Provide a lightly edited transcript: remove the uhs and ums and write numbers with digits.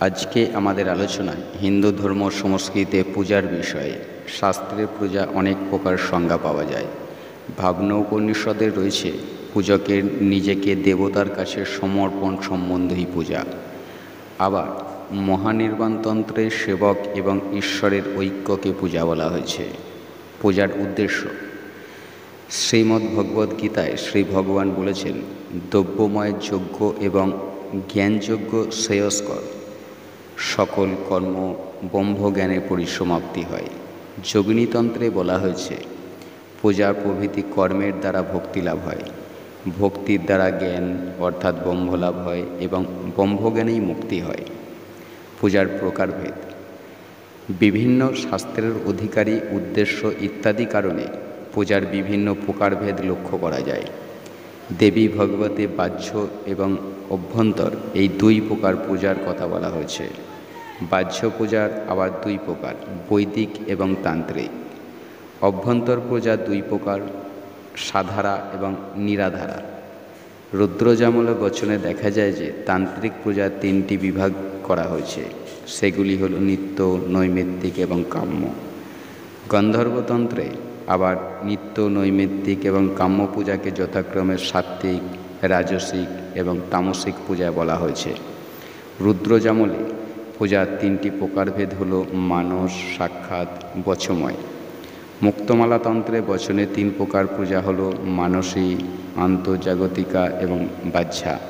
আজকে আমাদের আলোচনায় হিন্দু ধর্ম সংস্কৃতিতে পূজার বিষয়ে। শাস্ত্রে পূজা অনেক প্রকার সংজ্ঞা পাওয়া যায়। ভাবনা উপনিষদে রয়েছে পূজকের নিজেকে দেবতার কাছে সমর্পণ সম্বন্ধেই পূজা। আবার মহানির্বাণতন্ত্রে সেবক এবং ঈশ্বরের ঐক্যকে পূজা বলা হয়েছে। পূজার উদ্দেশ্য, শ্রীমদ্ ভগবদ্ গীতায় শ্রী ভগবান বলেছেন, দ্রব্যময় যজ্ঞ এবং জ্ঞানযজ্ঞ শ্রেয়স্কর। সকল কর্ম ব্রহ্মজ্ঞানের পরিসমাপ্তি হয়। যোগিনীতন্ত্রে বলা হয়েছে, পূজা প্রভৃতি কর্মের দ্বারা ভক্তি লাভ হয়, ভক্তির দ্বারা জ্ঞান অর্থাৎ ব্রহ্মলাভ হয় এবং ব্রহ্মজ্ঞানেই মুক্তি হয়। পূজার প্রকারভেদ, বিভিন্ন শাস্ত্রের অধিকারী, উদ্দেশ্য ইত্যাদি কারণে পূজার বিভিন্ন প্রকারভেদ লক্ষ্য করা যায়। দেবী ভগবতী বাহ্য এবং অভ্যন্তর এই দুই প্রকার পূজার কথা বলা হয়েছে। বাহ্য পূজার আবার দুই প্রকার, বৈদিক এবং তান্ত্রিক। অভ্যন্তর পূজা দুই প্রকার, সাধারা এবং নিরাধারা। রুদ্রযামল বচনে দেখা যায় যে তান্ত্রিক পূজার তিনটি বিভাগ করা হয়েছে। সেগুলি হল নিত্য, নৈমিত্তিক এবং কাম্য। গন্ধর্বতন্ত্রে আবার নিত্য, নৈমিত্তিক এবং কাম্য পূজাকে যথাক্রমে সাত্ত্বিক, রাজসিক এবং তামসিক পূজা বলা হয়েছে। রুদ্রযামলে পূজার তিনটি প্রকারভেদ হল মানস, সাক্ষাৎ, বচময়। মুক্তমালাতন্ত্রে বচনে তিন প্রকার পূজা হল মানসী, আন্তর্জাগতিকা এবং বাহ্যা।